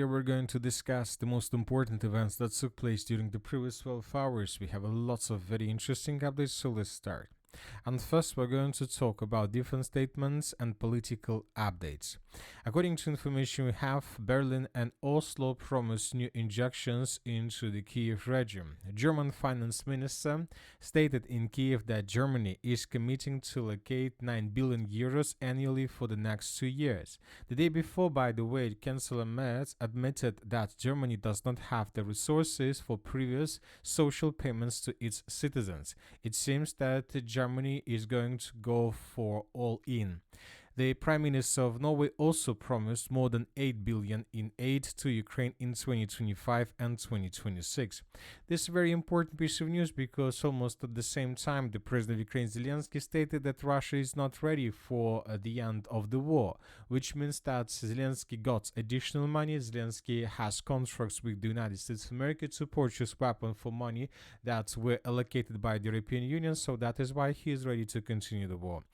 Here we're going to discuss the most important events that took place during the previous 12 hours. We have lots of very interesting updates, so let's start. And first, we're going to talk about different statements and political updates. According to information we have, Berlin and Oslo promised new injections into the Kiev region. German finance minister stated in Kiev that Germany is committing to allocate 9 billion euros annually for the next 2 years. The day before, by the way, Chancellor Merz admitted that Germany does not have the resources for previous social payments to its citizens. It seems that Germany is going to go for all in. The Prime Minister of Norway also promised more than 8 billion in aid to Ukraine in 2025 and 2026. This is a very important piece of news because almost at the same time the President of Ukraine Zelensky stated that Russia is not ready for the end of the war, which means that Zelensky got additional money. Zelensky has contracts with the United States of America to purchase weapons for money that were allocated by the European Union, so that is why he is ready to continue the war.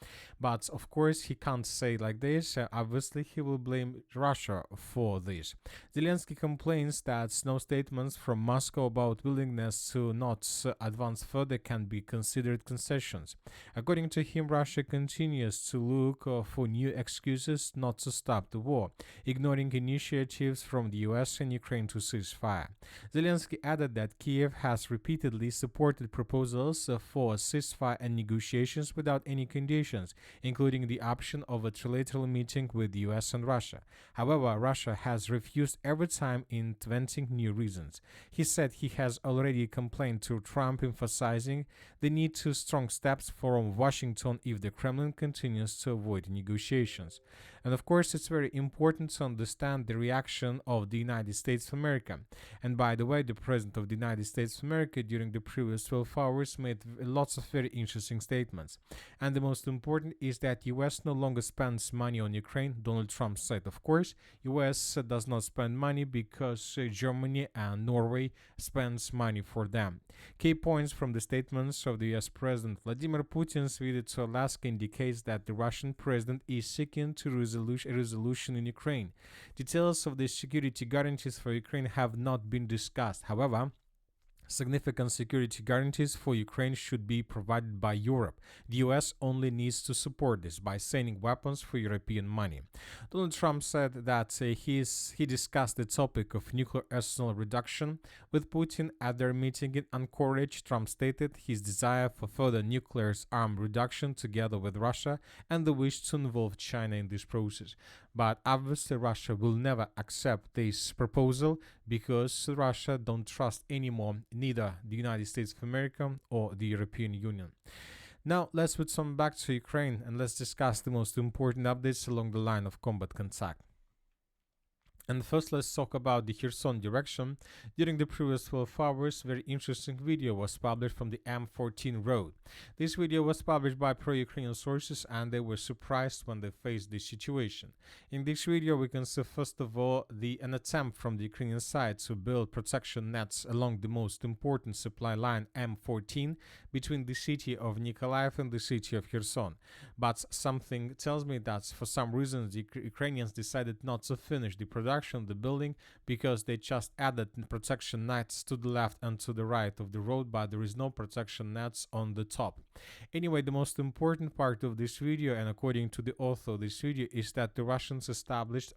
But of course he can't say like this. Obviously he will blame Russia for this. Zelensky complains that no statements from Moscow about willingness to not advance further can be considered concessions. According to him, Russia continues to look for new excuses not to stop the war, ignoring initiatives from the US and Ukraine to ceasefire. Zelensky added that Kiev has repeatedly supported proposals for a ceasefire and negotiations without any conditions, including the option of a trilateral meeting with the US and Russia. However, Russia has refused every time, inventing new reasons. He said he has already complained to Trump, emphasizing the need to strong steps from Washington if the Kremlin continues to avoid negotiations. And of course, it's very important to understand the reaction of the United States of America. And by the way, the President of the United States of America during the previous 12 hours made lots of very interesting statements. And the most important is that US no longer spends money on Ukraine. Donald Trump said, of course, US does not spend money because Germany and Norway spends money for them. Key points from the statements of the US President Vladimir Putin's visit to Alaska indicates that the Russian president is seeking to a resolution in Ukraine. Details of the security guarantees for Ukraine have not been discussed. However, significant security guarantees for Ukraine should be provided by Europe. The US only needs to support this by sending weapons for European money. Donald Trump said that he discussed the topic of nuclear arsenal reduction with Putin at their meeting in Anchorage. Trump stated his desire for further nuclear arm reduction together with Russia and the wish to involve China in this process. But obviously Russia will never accept this proposal because Russia don't trust anymore neither the United States of America or the European Union. Now let's put some back to Ukraine and let's discuss the most important updates along the line of combat contact. And first, let's talk about the Kherson direction. During the previous 12 hours, very interesting video was published from the M14 road. This video was published by pro-Ukrainian sources and they were surprised when they faced this situation. In this video, we can see first of all an attempt from the Ukrainian side to build protection nets along the most important supply line M14 between the city of Nikolaev and the city of Kherson. But something tells me that for some reason the Ukrainians decided not to finish the production of the building because they just added protection nets to the left and to the right of the road, but there is no protection nets on the top. Anyway, the most important part of this video, and according to the author of this video, is that the Russians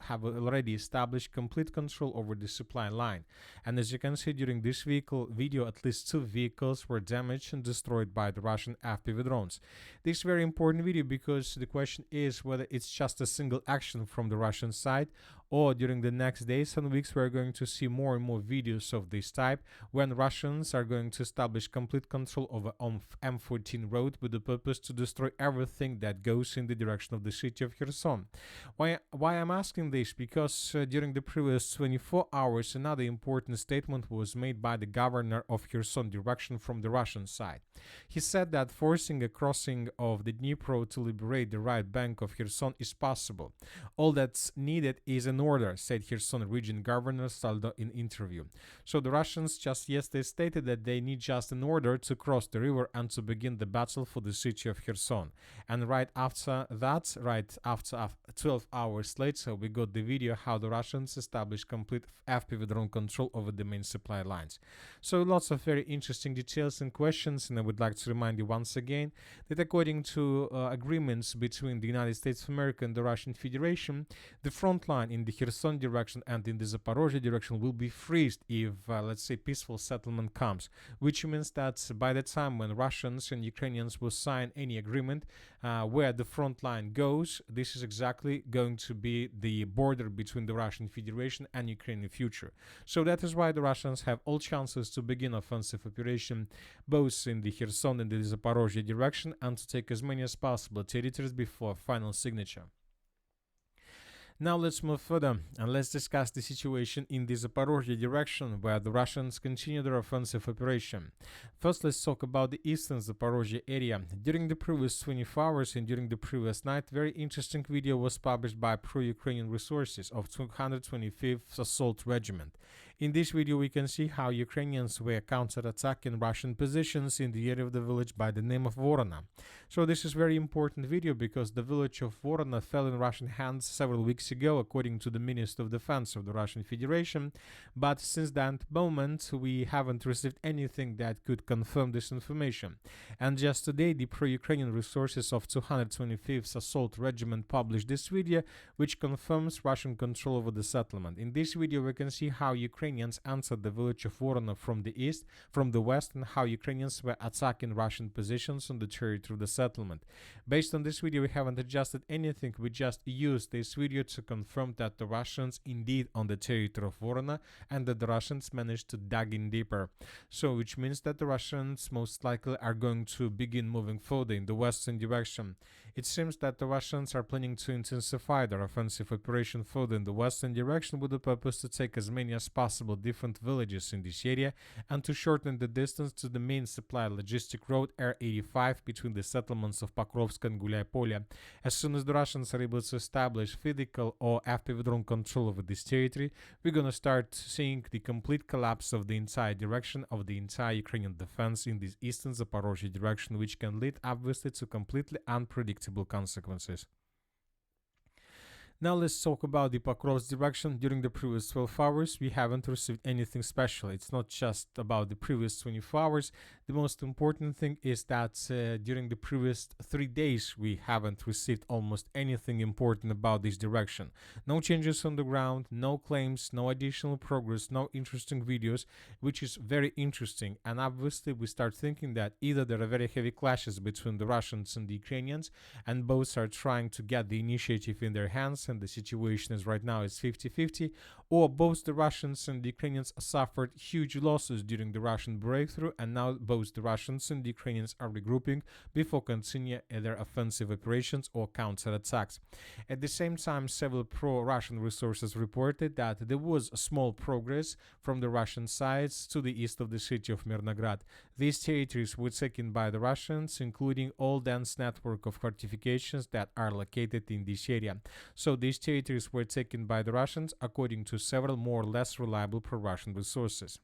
have already established complete control over the supply line. And as you can see during this video, at least 2 vehicles were damaged and destroyed by the Russian FPV drones. This is a very important video because the question is whether it's just a single action from the Russian side, or during the next days and weeks we're going to see more and more videos of this type when Russians are going to establish complete control over M14 road with the purpose to destroy everything that goes in the direction of the city of Kherson. Why I'm asking this? Because during the previous 24 hours another important statement was made by the governor of Kherson direction from the Russian side. He said that forcing a crossing of the Dnipro to liberate the right bank of Kherson is possible. All that's needed is an an order, said Kherson region governor Saldo in interview. So the Russians just yesterday stated that they need just an order to cross the river and to begin the battle for the city of Kherson. And right after that, 12 hours later, we got the video how the Russians established complete FPV drone control over the main supply lines. So lots of very interesting details and questions, and I would like to remind you once again that according to agreements between the United States of America and the Russian Federation, the front line in the Kherson direction and in the Zaporozhye direction will be freezed if, let's say, peaceful settlement comes, which means that by the time when Russians and Ukrainians will sign any agreement where the front line goes, this is exactly going to be the border between the Russian Federation and Ukraine in the future. So that is why the Russians have all chances to begin offensive operation both in the Kherson and the Zaporozhye direction and to take as many as possible territories before final signature. Now let's move further and let's discuss the situation in the Zaporozhye direction where the Russians continue their offensive operation. First, let's talk about the eastern Zaporozhye area. During the previous 24 hours and during the previous night, very interesting video was published by pro-Ukrainian resources of 225th Assault Regiment. In this video, we can see how Ukrainians were counter-attacking Russian positions in the area of the village by the name of Vorona. So this is very important video because the village of Vorona fell in Russian hands several weeks ago, according to the Minister of Defense of the Russian Federation. But since that moment, we haven't received anything that could confirm this information. And just today, the pro-Ukrainian resources of 225th Assault Regiment published this video, which confirms Russian control over the settlement. In this video, we can see how Ukrainians entered the village of Vorona from the east, from the west, and how Ukrainians were attacking Russian positions on the territory of the settlement. Based on this video, we haven't adjusted anything. We just used this video to confirm that the Russians indeed on the territory of Vorona and that the Russians managed to dig in deeper. So, which means that the Russians most likely are going to begin moving further in the western direction. It seems that the Russians are planning to intensify their offensive operation further in the western direction with the purpose to take as many as possible different villages in this area and to shorten the distance to the main supply logistic road R85 between the settlements of Pokrovsk and Gulyai-Polye. As soon as the Russians are able to establish physical or FPV drone control over this territory, we're gonna start seeing the complete collapse of the entire direction of the entire Ukrainian defense in this eastern Zaporozhye direction, which can lead obviously to completely unpredictable consequences. Now let's talk about the Pokrovsk direction. During the previous 12 hours, we haven't received anything special. It's not just about the previous 24 hours. The most important thing is that during the previous 3 days, we haven't received almost anything important about this direction. No changes on the ground, no claims, no additional progress, no interesting videos, which is very interesting. And obviously, we start thinking that either there are very heavy clashes between the Russians and the Ukrainians, and both are trying to get the initiative in their hands, and the situation is right now is 50-50, or both the Russians and the Ukrainians suffered huge losses during the Russian breakthrough, and now both the Russians and the Ukrainians are regrouping before continuing their offensive operations or counterattacks. At the same time, several pro-Russian resources reported that there was a small progress from the Russian sides to the east of the city of Mirnograd. These territories were taken by the Russians, including all dense network of fortifications that are located in this area. So these territories were taken by the Russians according to several more or less reliable pro-Russian resources.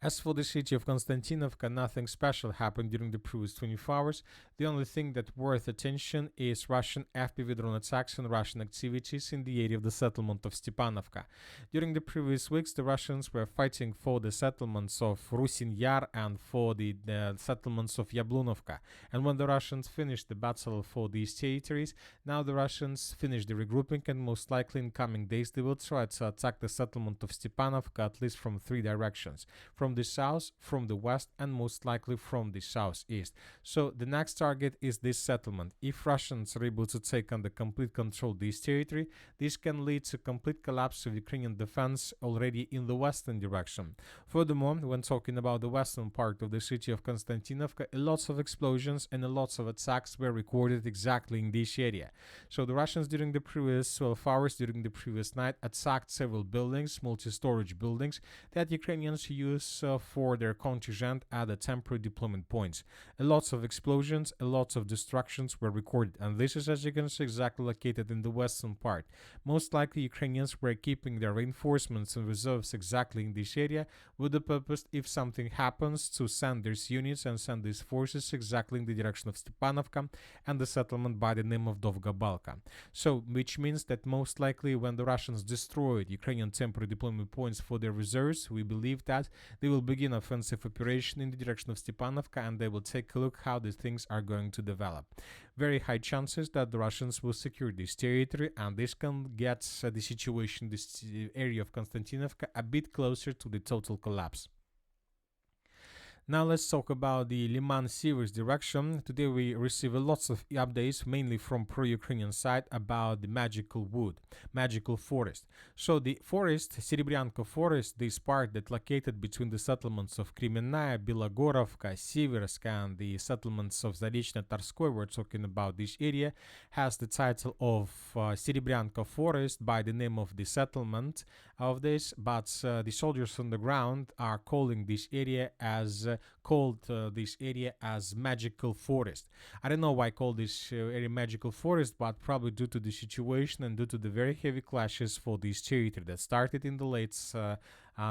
As for the city of Konstantinovka, nothing special happened during the previous 24 hours. The only thing that worth attention is Russian FPV drone attacks and Russian activities in the area of the settlement of Stepanovka. During the previous weeks, the Russians were fighting for the settlements of Rusin Yar and for the settlements of Yablunovka. And when the Russians finished the battle for these territories, now the Russians finished the regrouping, and most likely in coming days they will try to attack the settlement of Stepanovka at least from 3 directions. From the south, from the west, and most likely from the southeast. So the next target is this settlement. If Russians are able to take under complete control of this territory, this can lead to complete collapse of Ukrainian defense already in the western direction. Furthermore, when talking about the western part of the city of Konstantinovka, lots of explosions and lots of attacks were recorded exactly in this area. So the Russians during the previous 12 hours, during the previous night, attacked several buildings, multi-storage buildings, that Ukrainians use units for their contingent at the temporary deployment points. A lot of explosions, a lot of destructions were recorded, and this is, as you can see, exactly located in the western part. Most likely Ukrainians were keeping their reinforcements and reserves exactly in this area with the purpose, if something happens, to send these units and send these forces exactly in the direction of Stepanovka and the settlement by the name of Dovga-Balka. So, which means that most likely when the Russians destroyed Ukrainian temporary deployment points for their reserves, we believe that they will begin offensive operation in the direction of Stepanovka, and they will take a look how these things are going to develop. Very high chances that the Russians will secure this territory, and this can get the situation, this area of Konstantinovka, a bit closer to the total collapse. Now let's talk about the Liman-Sivers direction. Today we receive lots of updates, mainly from pro-Ukrainian side, about the magical wood, magical forest. So the forest, Serebryanka forest, this part that located between the settlements of Kremenaya, Bilogorovka, Siversk, and the settlements of Zarechno Tarskoy, we're talking about this area, has the title of Serebryanka forest by the name of the settlement of this, but the soldiers on the ground are calling this area as magical forest. I don't know why I call this area magical forest, but probably due to the situation and due to the very heavy clashes for this territory that started in the late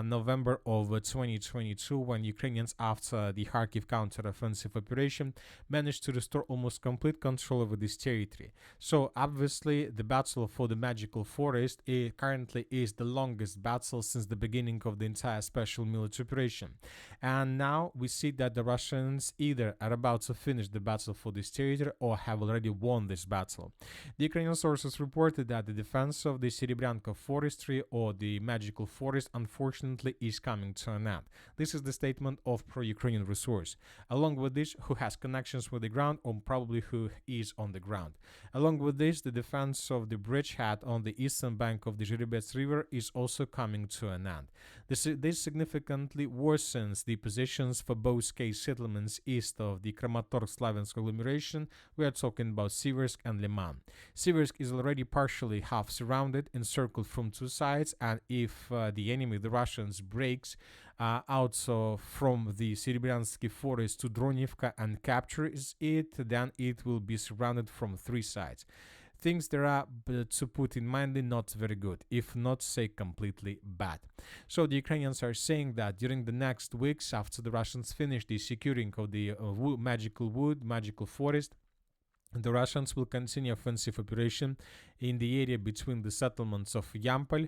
November of 2022, when Ukrainians, after the Kharkiv counter-offensive operation, managed to restore almost complete control over this territory. So obviously the battle for the magical forest currently is the longest battle since the beginning of the entire special military operation. And now we see that the Russians either are about to finish the battle for this territory or have already won this battle. The Ukrainian sources reported that the defense of the Serebryanka forestry, or the magical forest, unfortunately is coming to an end. This is the statement of pro-Ukrainian resource. Along with this, who has connections with the ground, or probably who is on the ground. Along with this, the defense of the bridgehead on the eastern bank of the Zherebets River is also coming to an end. This significantly worsens the positions for both case settlements east of the Kramatorsk-Slaviansk agglomeration. We are talking about Siversk and Liman. Siversk is already partially half surrounded, encircled from two sides, and if the enemy, the Russians, breaks out from the Serebryansky forest to Dronivka and captures it, then it will be surrounded from three sides. Things that are, to put in mind, not very good, if not say completely bad. So the Ukrainians are saying that during the next weeks, after the Russians finish the securing of the magical forest, the Russians will continue offensive operation in the area between the settlements of Yampol,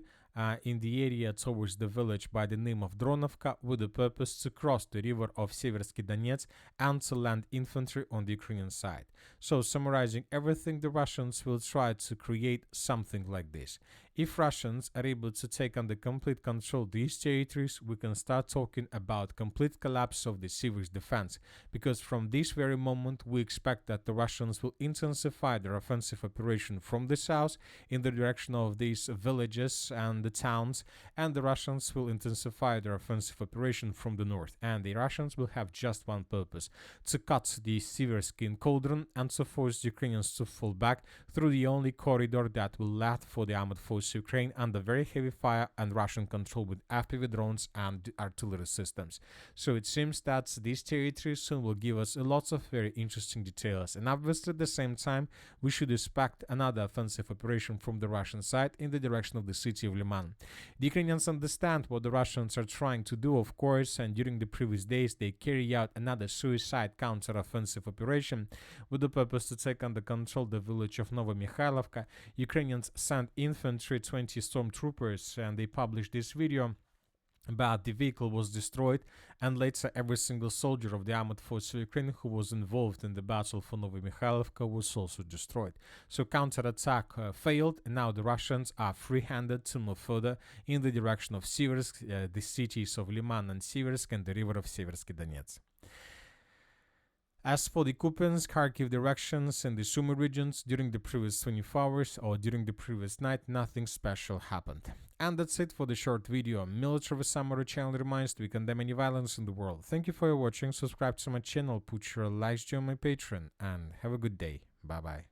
in the area towards the village by the name of Dronovka, with the purpose to cross the river of Seversky Donets and to land infantry on the Ukrainian side. So, summarizing everything, the Russians will try to create something like this. If Russians are able to take under complete control these territories, we can start talking about complete collapse of the Siversk defense, because from this very moment we expect that the Russians will intensify their offensive operation from the south in the direction of these villages and the towns, and the Russians will intensify their offensive operation from the north, and the Russians will have just one purpose: to cut the Siversky cauldron and to force the Ukrainians to fall back through the only corridor that will last for the armored forces Ukraine under very heavy fire and Russian control with FPV drones and artillery systems. So it seems that these territories soon will give us a lot of very interesting details, and obviously at the same time we should expect another offensive operation from the Russian side in the direction of the city of Liman. The Ukrainians understand what the Russians are trying to do, of course, and during the previous days they carry out another suicide counter-offensive operation with the purpose to take under control the village of Novomykhailovka. Ukrainians sent infantry, 20 stormtroopers, and they published this video, but the vehicle was destroyed, and later every single soldier of the armored forces of Ukraine who was involved in the battle for Novomykhailovka was also destroyed. So counterattack failed, and now the Russians are free-handed to move further in the direction of Siversk, the cities of Liman and Siversk, and the river of Seversky Donets. As for the Kupiansk, Kharkiv directions and the Sumy regions, during the previous 24 hours or during the previous night, nothing special happened. And that's it for the short video. Military Summary channel reminds we condemn any violence in the world. Thank you for your watching, subscribe to my channel, put your likes, join my Patreon, and have a good day. Bye bye.